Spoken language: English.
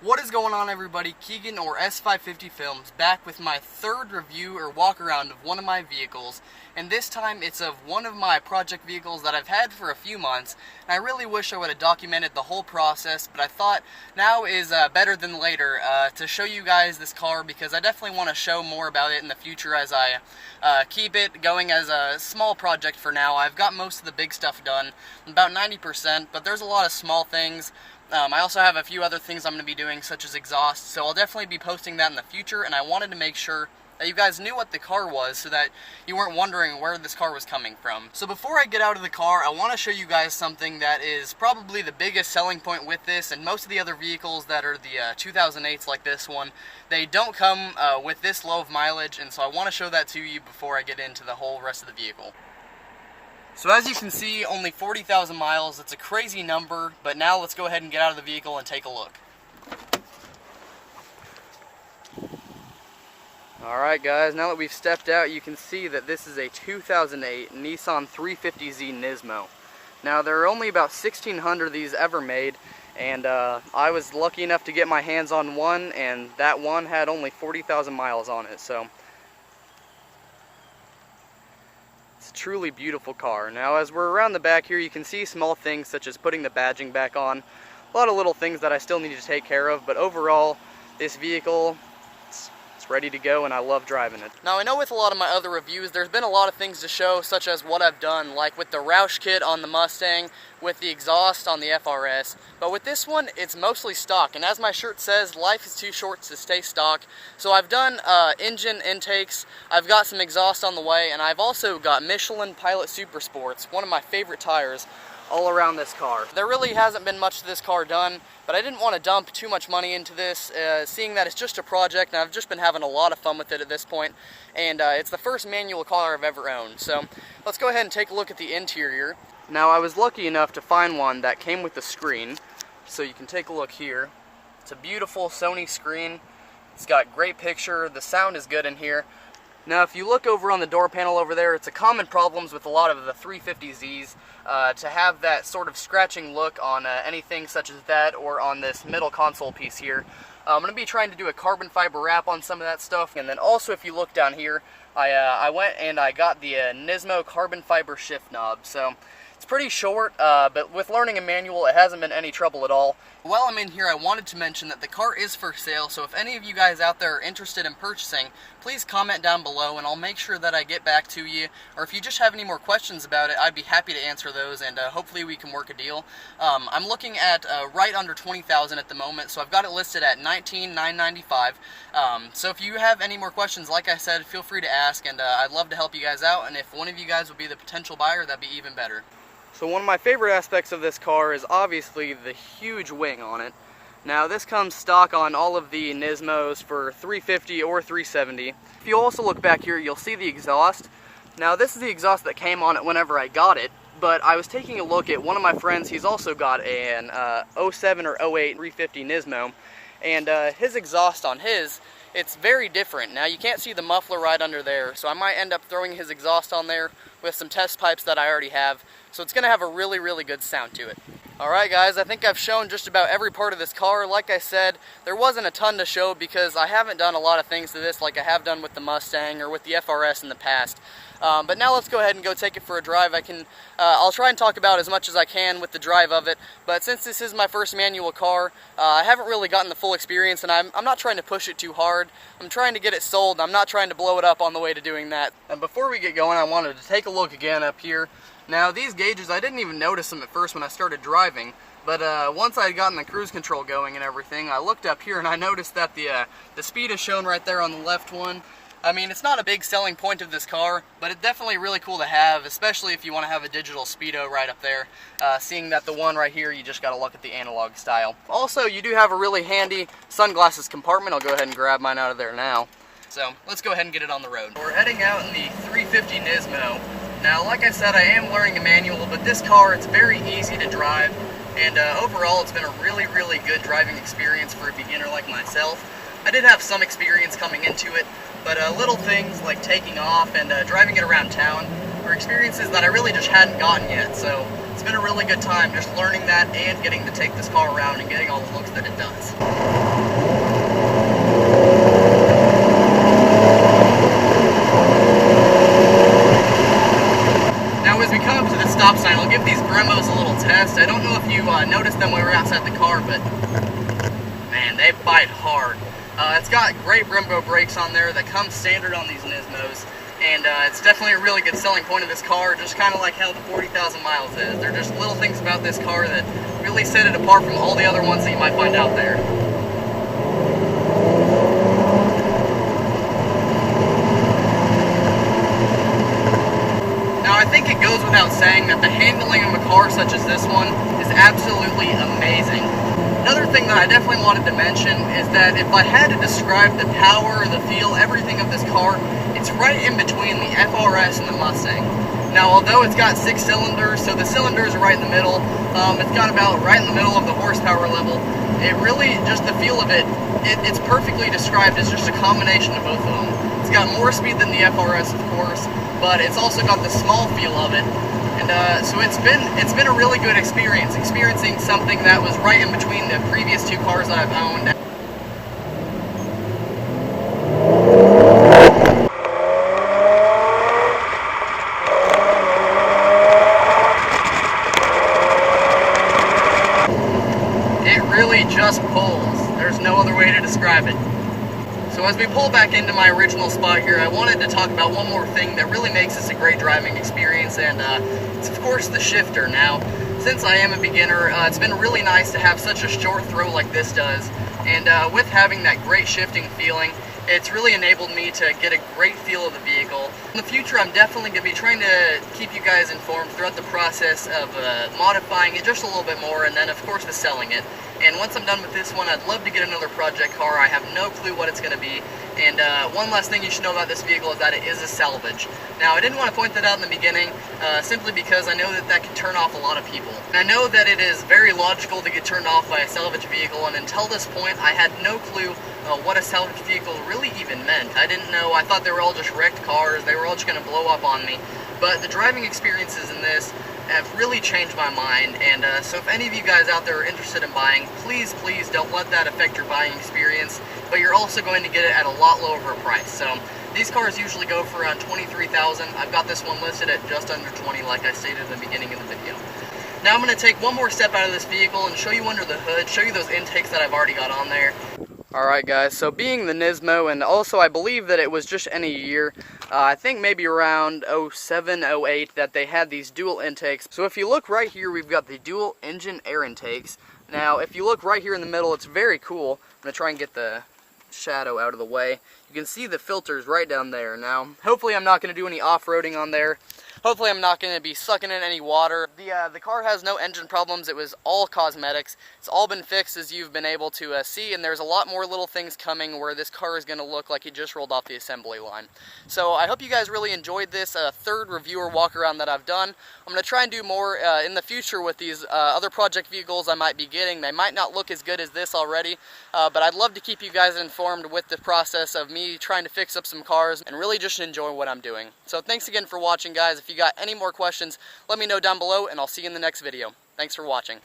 What is going on, everybody? Keegan or S550 Films back with my third review or walk around of one of my vehicles, and this time it's of one of my project vehicles that I've had for a few months, and I really wish I would have documented the whole process, but I thought now is better than later to show you guys this car, because I definitely want to show more about it in the future as I keep it going as a small project for now. I've got most of the big stuff done, about 90%, but there's a lot of small things. I also have a few other things I'm going to be doing, such as exhaust, so I'll definitely be posting that in the future, and I wanted to make sure that you guys knew what the car was so that you weren't wondering where this car was coming from. So before I get out of the car, I want to show you guys something that is probably the biggest selling point with this, and most of the other vehicles that are the 2008s like this one, they don't come with this low of mileage, and so I want to show that to you before I get into the whole rest of the vehicle. So as you can see, only 40,000 miles. It's a crazy number, but now let's go ahead and get out of the vehicle and take a look. Alright guys, now that we've stepped out, you can see that this is a 2008 Nissan 350Z Nismo. Now there are only about 1,600 of these ever made, and I was lucky enough to get my hands on one, and that one had only 40,000 miles on it, so it's a truly beautiful car. Now as we're around the back here, you can see small things such as putting the badging back on. A lot of little things that I still need to take care of, but overall this vehicle, it's ready to go and I love driving it. Now I know with a lot of my other reviews there's been a lot of things to show, such as what I've done, like with the Roush kit on the Mustang, with the exhaust on the FRS, but with this one it's mostly stock, and as my shirt says, life is too short to stay stock. So I've done engine intakes, I've got some exhaust on the way, and I've also got Michelin Pilot Super Sports, one of my favorite tires, all around this car. There really hasn't been much to this car done, but I didn't want to dump too much money into this, seeing that it's just a project, and I've just been having a lot of fun with it at this point, and it's the first manual car I've ever owned. So let's go ahead and take a look at the interior. Now I was lucky enough to find one that came with the screen, so you can take a look here. It's a beautiful Sony screen. It's got great picture, the sound is good in here. Now if you look over on the door panel over there, it's a common problem with a lot of the 350Zs to have that sort of scratching look on anything such as that, or on this middle console piece here. I'm going to be trying to do a carbon fiber wrap on some of that stuff, and then also if you look down here, I went and I got the Nismo carbon fiber shift knob. So it's pretty short, but with learning a manual, it hasn't been any trouble at all. While I'm in here, I wanted to mention that the car is for sale, so if any of you guys out there are interested in purchasing, please comment down below and I'll make sure that I get back to you. Or if you just have any more questions about it, I'd be happy to answer those, and hopefully we can work a deal. I'm looking at right under 20,000 at the moment, so I've got it listed at $19,995. So if you have any more questions, like I said, feel free to ask, and I'd love to help you guys out, and if one of you guys would be the potential buyer, that'd be even better. So one of my favorite aspects of this car is obviously the huge wing on it. Now this comes stock on all of the Nismos for 350 or 370. If you also look back here, you'll see the exhaust. Now this is the exhaust that came on it whenever I got it, but I was taking a look at one of my friends. He's also got an 07 or 08 350 Nismo, and his exhaust on his, it's very different. Now you can't see the muffler right under there, so I might end up throwing his exhaust on there with some test pipes that I already have, so it's going to have a really, really good sound to it. Alright guys, I think I've shown just about every part of this car. Like I said, there wasn't a ton to show because I haven't done a lot of things to this like I have done with the Mustang or with the FRS in the past. But now let's go ahead and go take it for a drive. I'll try and talk about as much as I can with the drive of it, but since this is my first manual car, I haven't really gotten the full experience, and I'm not trying to push it too hard. I'm trying to get it sold. I'm not trying to blow it up on the way to doing that. And before we get going, I wanted to take a look again up here. Now these gauges, I didn't even notice them at first when I started driving, but once I had gotten the cruise control going and everything, I looked up here and I noticed that the speed is shown right there on the left one. I mean, it's not a big selling point of this car, but it's definitely really cool to have, especially if you want to have a digital speedo right up there. Seeing that the one right here, you just got to look at the analog style. Also, you do have a really handy sunglasses compartment. I'll go ahead and grab mine out of there now. So let's go ahead and get it on the road. We're heading out in the 350 Nismo. Now, like I said, I am learning a manual, but this car, it's very easy to drive, and overall it's been a really, really good driving experience for a beginner like myself. I did have some experience coming into it, but little things like taking off and driving it around town were experiences that I really just hadn't gotten yet, so it's been a really good time just learning that and getting to take this car around and getting all the looks that it does. notice them when we were outside the car, but man, they bite hard. It's got great Brembo brakes on there that come standard on these Nismos, and it's definitely a really good selling point of this car, just kind of like how the 40,000 miles is. They're just little things about this car that really set it apart from all the other ones that you might find out there. Now, I think it goes without saying that the handling of a car such as this one is absolutely amazing. Another thing that I definitely wanted to mention is that if I had to describe the power, the feel, everything of this car, it's right in between the FRS and the Mustang. Now, although it's got 6 cylinders, so the cylinders are right in the middle, it's got about right in the middle of the horsepower level. It really, just the feel of it, it's perfectly described as just a combination of both of them. It's got more speed than the FRS, of course, but it's also got the small feel of it. And so it's been a really good experience, experiencing something that was right in between the previous 2 cars that I've owned. It really just pulls. There's no other way to describe it. So as we pull back into my original spot here, I wanted to talk about one more thing that really makes this a great driving experience, and it's of course the shifter. Now, since I am a beginner, it's been really nice to have such a short throw like this does, and with having that great shifting feeling, it's really enabled me to get a great feel of the vehicle. In the future, I'm definitely going to be trying to keep you guys informed throughout the process of modifying it just a little bit more, and then of course with selling it. And once I'm done with this one, I'd love to get another project car. I have no clue what it's going to be. And one last thing you should know about this vehicle is that it is a salvage. Now, I didn't want to point that out in the beginning, simply because I know that that can turn off a lot of people. And I know that it is very logical to get turned off by a salvage vehicle, and until this point, I had no clue what a salvage vehicle really even meant. I didn't know. I thought they were all just wrecked cars. They were all just going to blow up on me. But the driving experiences in this have really changed my mind, and so if any of you guys out there are interested in buying, please don't let that affect your buying experience, but you're also going to get it at a lot lower of a price. So these cars usually go for around $23,000. I've got this one listed at just under 20, like I stated in the beginning of the video. Now I'm going to take one more step out of this vehicle and show you under the hood, show you those intakes that I've already got on there. Alright guys, so being the Nismo, and also I believe that it was just any year, I think maybe around 07, 08, that they had these dual intakes. So if you look right here, we've got the dual engine air intakes. Now if you look right here in the middle, it's very cool. I'm going to try and get the shadow out of the way. You can see the filters right down there. Now hopefully I'm not going to do any off-roading on there. Hopefully I'm not going to be sucking in any water. The car has no engine problems. It was all cosmetics. It's all been fixed, as you've been able to see, and there's a lot more little things coming where this car is going to look like it just rolled off the assembly line. So I hope you guys really enjoyed this third reviewer walk around that I've done. I'm going to try and do more in the future with these other project vehicles I might be getting. They might not look as good as this already, but I'd love to keep you guys informed with the process of me trying to fix up some cars and really just enjoy what I'm doing. So thanks again for watching, guys. If you got any more questions, let me know down below, and I'll see you in the next video. Thanks for watching.